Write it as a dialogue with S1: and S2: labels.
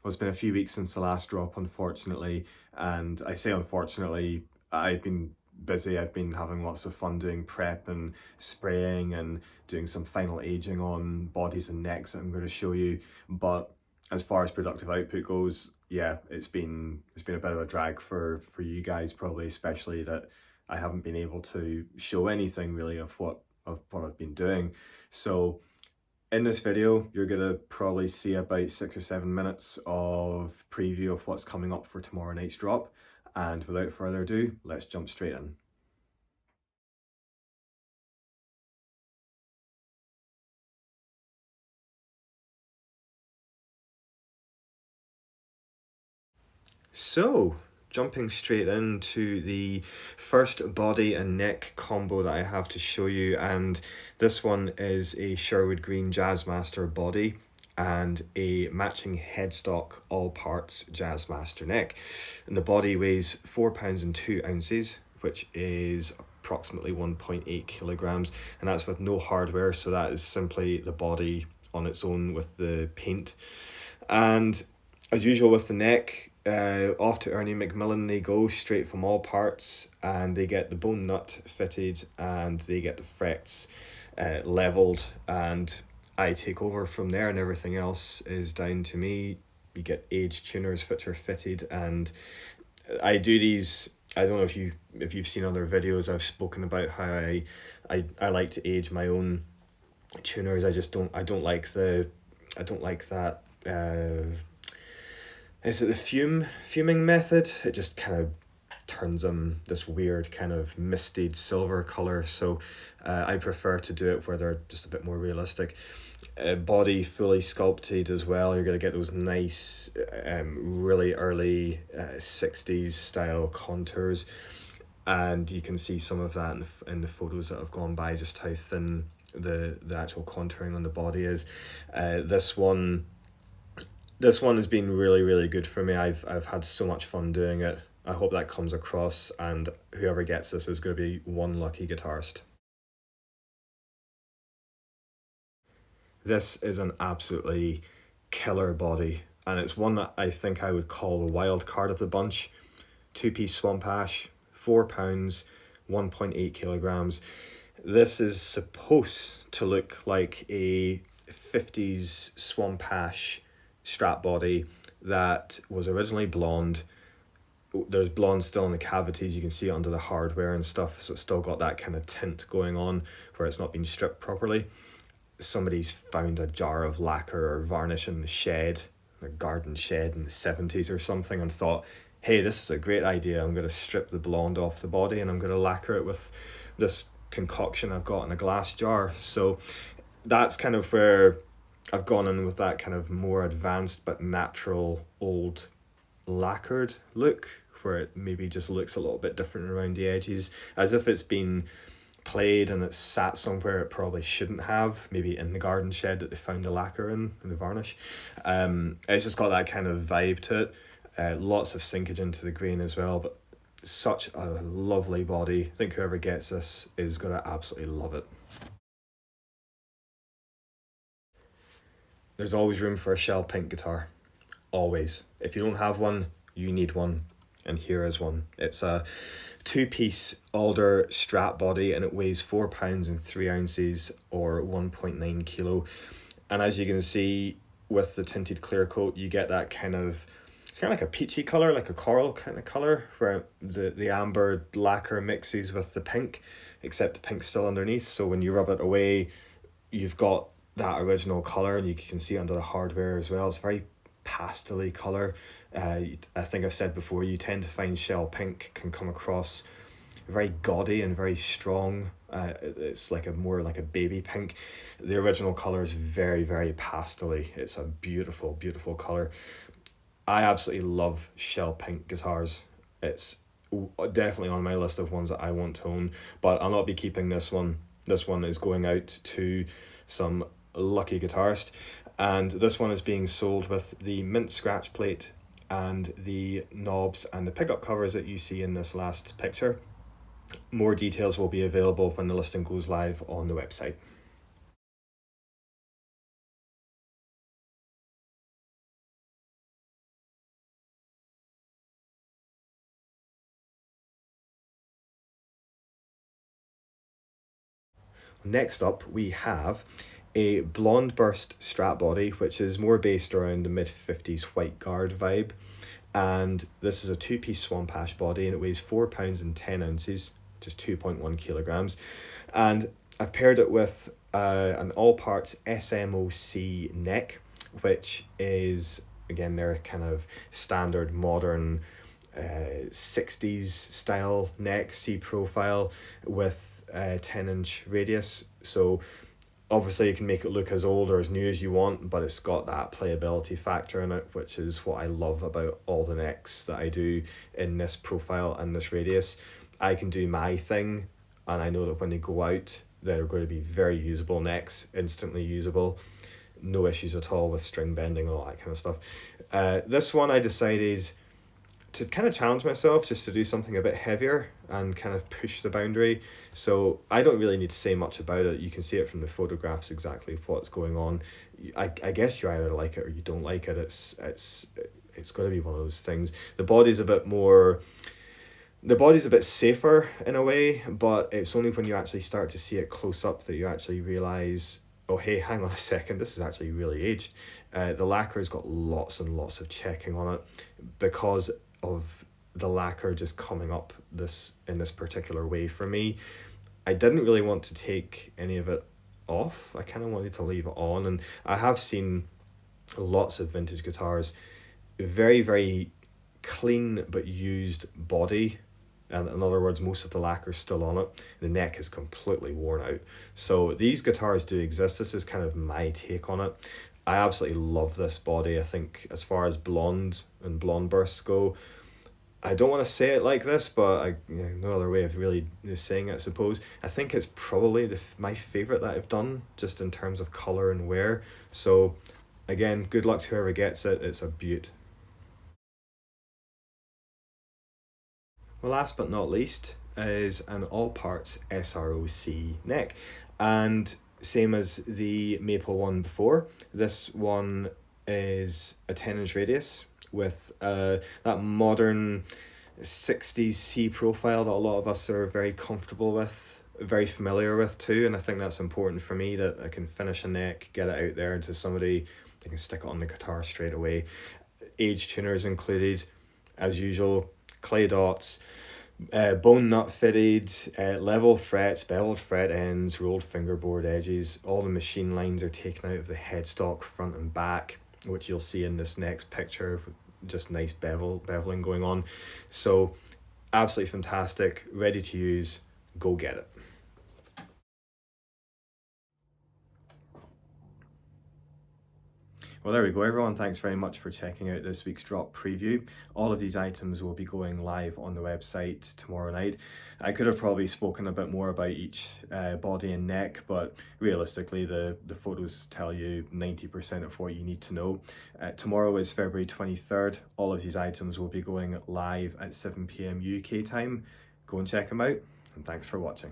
S1: Well, it's been a few weeks since the last drop, unfortunately, and I say unfortunately, I've been busy. I've been having lots of fun doing prep and spraying and doing some final aging on bodies and necks that I'm going to show you. But as far as productive output goes, yeah, it's been a bit of a drag for you guys, probably, especially that I haven't been able to show anything really of what I've been doing. So in this video, you're gonna probably see about 6 or 7 minutes of preview of what's coming up for tomorrow night's drop. And without further ado, let's jump straight in. So, jumping straight into the first body and neck combo that I have to show you, and this one is a Sherwood Green Jazzmaster body and a matching headstock all parts Jazzmaster neck. And the body weighs 4 pounds and 2 ounces, which is approximately 1.8 kilograms, and that's with no hardware, so that is simply the body on its own with the paint. And as usual with the neck, off to Ernie McMillan they go, straight from all parts, and they get the bone nut fitted and they get the frets leveled, and I take over from there, and everything else is down to me. You get age tuners which are fitted, and I do these. I don't know if you've seen other videos. I've spoken about how I like to age my own tuners. I don't like that. Is it the fuming method? It just kind of turns them this weird kind of misted silver color. So I prefer to do it where they're just a bit more realistic. Body fully sculpted as well. You're gonna get those nice, really early 60s style contours, and you can see some of that in the photos that have gone by, just how thin the actual contouring on the body is. This one has been really, really good for me. I've had so much fun doing it. I hope that comes across, and whoever gets this is going to be one lucky guitarist. This is an absolutely killer body, and it's one that I think I would call the wild card of the bunch. Two-piece swamp ash, 4 pounds, 1.8 kilograms. This is supposed to look like a 50s swamp ash strap body that was originally blonde. There's blonde still in the cavities, you can see it under the hardware and stuff, so it's still got that kind of tint going on where it's not been stripped properly. Somebody's found a jar of lacquer or varnish in the shed, a garden shed in the 70s or something, and thought, hey, this is a great idea. I'm going to strip the blonde off the body and I'm going to lacquer it with this concoction I've got in a glass jar. So that's kind of where I've gone in with that kind of more advanced but natural old lacquered look, where it maybe just looks a little bit different around the edges, as if it's been played and it's sat somewhere it probably shouldn't have, maybe in the garden shed that they found the lacquer in and the varnish. It's just got that kind of vibe to it. Lots of sinkage into the grain as well, but such a lovely body. I think whoever gets this is going to absolutely love it. There's always room for a shell pink guitar. Always. If you don't have one, you need one. And here is one. It's a two-piece alder strap body, and it weighs 4 pounds and 3 ounces, or 1.9 kilo. And as you can see with the tinted clear coat, you get that kind of, it's kind of like a peachy color, like a coral kind of color, where the amber lacquer mixes with the pink, except the pink's still underneath. So when you rub it away, you've got that original color, and you can see under the hardware as well. It's very pastel-y color. I think I've said before, you tend to find shell pink can come across very gaudy and very strong. It's like more like a baby pink. The original color is very, very pastel-y. It's a beautiful, beautiful color. I absolutely love shell pink guitars. It's definitely on my list of ones that I want to own, but I'll not be keeping this one. This one is going out to some lucky guitarist, and this one is being sold with the mint scratch plate and the knobs and the pickup covers that you see in this last picture. More details will be available when the listing goes live on the website. Next up, we have a blonde burst strap body, which is more based around the mid-50s white guard vibe. And this is a two-piece swamp ash body, and it weighs 4 pounds and 10 ounces, just 2.1 kilograms. And I've paired it with an all parts SMOC neck, which is, again, their kind of standard modern 60s style neck, C profile with a 10-inch radius. So obviously you can make it look as old or as new as you want, but it's got that playability factor in it, which is what I love about all the necks that I do in this profile and this radius. I can do my thing, and I know that when they go out, they're going to be very usable necks, instantly usable. No issues at all with string bending and all that kind of stuff. This one I decided to kind of challenge myself just to do something a bit heavier and kind of push the boundary. So I don't really need to say much about it. You can see it from the photographs exactly what's going on. I guess you either like it or you don't like it. It's got to be one of those things. The body's a bit safer in a way, but it's only when you actually start to see it close up that you actually realize, oh hey, hang on a second, this is actually really aged. The lacquer's got lots and lots of checking on it because of the lacquer just coming up in this particular way for me. I didn't really want to take any of it off. I kind of wanted to leave it on, and I have seen lots of vintage guitars, very, very clean but used body. And in other words, most of the lacquer's still on it. The neck is completely worn out. So these guitars do exist. This is kind of my take on it. I absolutely love this body. I think as far as blonde and blonde bursts go, I don't want to say it like this, but no other way of really saying it, I suppose. I think it's probably my favourite that I've done, just in terms of colour and wear. So again, good luck to whoever gets it. It's a beaut. Well, last but not least is an all parts SROC neck, and same as the maple one before, this one is a 10-inch radius with that modern 60s C profile that a lot of us are very comfortable with, very familiar with too. And I think that's important for me, that I can finish a neck, get it out there to somebody, they can stick it on the guitar straight away. Age tuners included, as usual, clay dots, bone nut fitted, level frets, beveled fret ends, rolled fingerboard edges. All the machine lines are taken out of the headstock front and back, which you'll see in this next picture. Just nice beveling going on. So absolutely fantastic, ready to use. Go get it. Well, there we go, everyone. Thanks very much for checking out this week's drop preview. All of these items will be going live on the website tomorrow night. I could have probably spoken a bit more about each body and neck, but realistically, the photos tell you 90% of what you need to know. Tomorrow is February 23rd. All of these items will be going live at 7 p.m. UK time. Go and check them out, and thanks for watching.